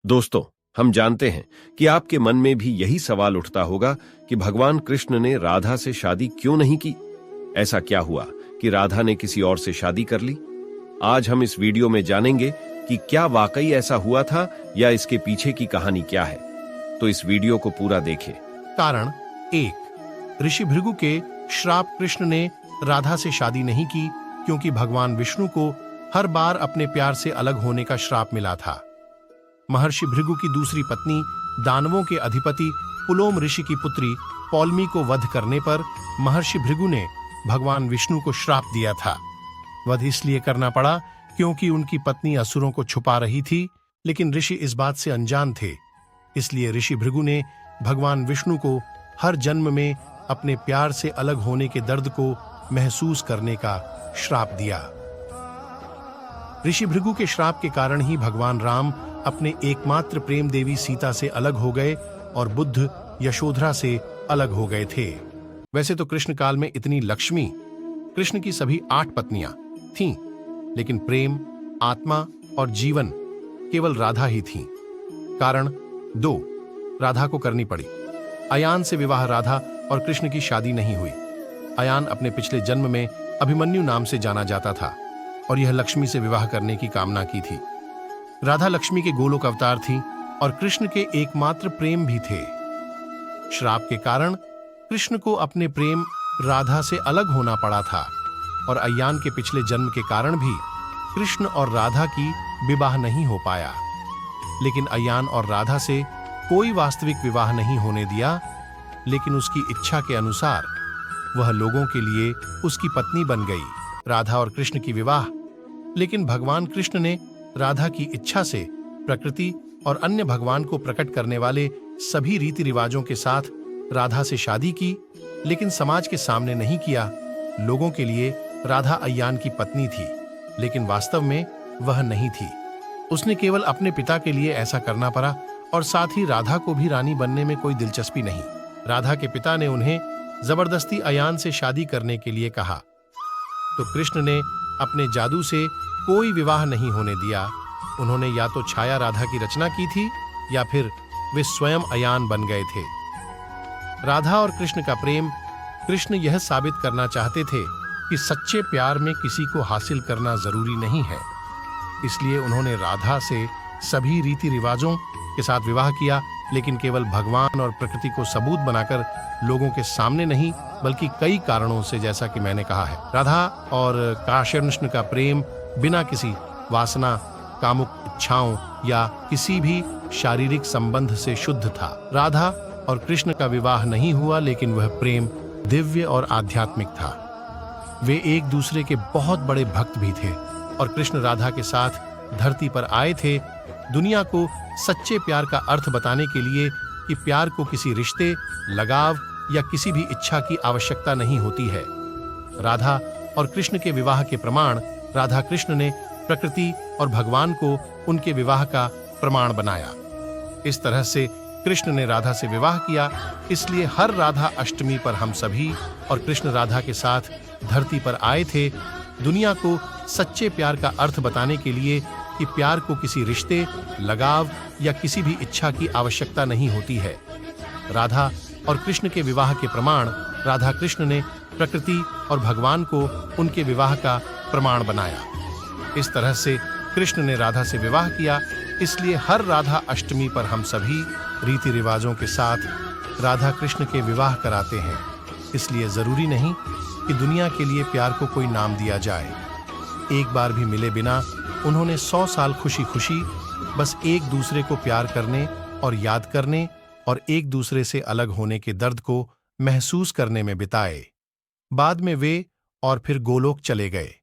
दोस्तों, हम जानते हैं कि आपके मन में भी यही सवाल उठता होगा कि भगवान कृष्ण ने राधा से शादी क्यों नहीं की। ऐसा क्या हुआ कि राधा ने किसी और से शादी कर ली? आज हम इस वीडियो में जानेंगे कि क्या वाकई ऐसा हुआ था या इसके पीछे की कहानी क्या है। तो इस वीडियो को पूरा देखें। कारण 1। ऋषि भृगु के श्राप। कृष्ण ने राधा से शादी नहीं की क्योंकि भगवान विष्णु को हर बार अपने प्यार से अलग होने का श्राप मिला था। महर्षि भृगु की दूसरी पत्नी दानवों के अधिपति पुलोम ऋषि की पुत्री पौलमी को वध करने पर महर्षि भृगु ने भगवान विष्णु को श्राप दिया था। वध इसलिए करना पड़ा क्योंकि उनकी पत्नी असुरों को छुपा रही थी, लेकिन ऋषि इस बात से अनजान थे। इसलिए ऋषि भृगु ने भगवान विष्णु को हर जन्म में अपने प्यार से अलग होने के दर्द को महसूस करने का श्राप दिया। ऋषि भृगु के श्राप के कारण ही भगवान राम अपने एकमात्र प्रेम देवी सीता से अलग हो गए और बुद्ध यशोधरा से अलग हो गए थे। वैसे तो कृष्ण काल में इतनी लक्ष्मी, कृष्ण की सभी 8 पत्नियां थीं, लेकिन प्रेम, आत्मा और जीवन केवल राधा ही थीं। कारण 2, राधा को करनी पड़ी। अयान से विवाह राधा और कृष्ण की शादी नहीं हुई। अयान अपने पिछले जन्म में अभिमन्यु नाम से जाना जाता था और यह लक्ष्मी से विवाह करने की कामना की थी। राधा लक्ष्मी के गोलोक अवतार थी और कृष्ण के एकमात्र प्रेम भी थे। श्राप के कारण कृष्ण को अपने प्रेम राधा से अलग होना पड़ा था और अयान के पिछले जन्म के कारण भी कृष्ण और राधा की विवाह नहीं हो पाया। लेकिन अयान और राधा से कोई वास्तविक विवाह नहीं होने दिया, लेकिन उसकी इच्छा के अनुसार वह लोगों के लिए उसकी पत्नी बन गई। राधा और कृष्ण की विवाह, लेकिन भगवान कृष्ण ने राधा की इच्छा से प्रकृति और अन्य भगवान को प्रकट करने वाले सभी रीति रिवाजों के साथ राधा से शादी की, लेकिन समाज के सामने नहीं किया। लोगों के लिए राधा अयान की पत्नी थी, लेकिन वास्तव में वह नहीं थी। उसने केवल अपने पिता के लिए ऐसा करना पड़ा और साथ ही राधा को भी रानी बनने में कोई दिलचस्पी नहीं। राधा के पिता ने उन्हें जबरदस्ती अयान से शादी करने के लिए कहा, तो कृष्ण ने अपने जादू से कोई विवाह नहीं होने दिया। उन्होंने या तो छाया राधा की रचना की थी या फिर वे स्वयं अयान बन गए थे। राधा और कृष्ण का प्रेम, कृष्ण यह साबित करना चाहते थे कि सच्चे प्यार में किसी को हासिल करना जरूरी नहीं है। इसलिए उन्होंने राधा से सभी रीति रिवाजों के साथ विवाह किया, लेकिन केवल भगवान और प्रकृति को सबूत बनाकर, लोगों के सामने नहीं बल्कि कई कारणों से, जैसा कि मैंने कहा है। राधा और कृष्ण का प्रेम बिना किसी वासना, कामुक इच्छाओं या किसी भी शारीरिक संबंध से शुद्ध था। राधा और कृष्ण का विवाह नहीं हुआ, लेकिन वह प्रेम दिव्य और आध्यात्मिक था। वे एक दूसरे के बहुत बड़े भक्त भी थे और कृष्ण राधा के साथ धरती पर आए थे दुनिया को सच्चे प्यार का अर्थ बताने के लिए कि प्यार को किसी रिश्ते, लगाव या किसी भी इच्छा की आवश्यकता नहीं होती है। राधा और कृष्ण के विवाह के प्रमाण राधा कृष्ण ने प्रकृति और भगवान को उनके विवाह का प्रमाण बनाया। इस तरह से कृष्ण ने राधा से विवाह किया। इसलिए हर राधा अष्टमी पर हम सभी और कृष्ण राधा के साथ धरती पर आए थे दुनिया को सच्चे प्यार का अर्थ बताने के लिए कि प्यार को किसी रिश्ते, लगाव या किसी भी इच्छा की आवश्यकता नहीं होती है। राधा और कृष्ण के विवाह के प्रमाण राधा कृष्ण ने प्रकृति और भगवान को उनके विवाह का प्रमाण बनाया। इस तरह से कृष्ण ने राधा से विवाह किया। इसलिए हर राधा अष्टमी पर हम सभी रीति रिवाजों के साथ राधा कृष्ण के विवाह कराते हैं। इसलिए जरूरी नहीं कि दुनिया के लिए प्यार को कोई नाम दिया जाए। एक बार भी मिले बिना उन्होंने 100 साल खुशी खुशी बस एक दूसरे को प्यार करने और याद करने और एक दूसरे से अलग होने के दर्द को महसूस करने में बिताए। बाद में वे और फिर गोलोक चले गए।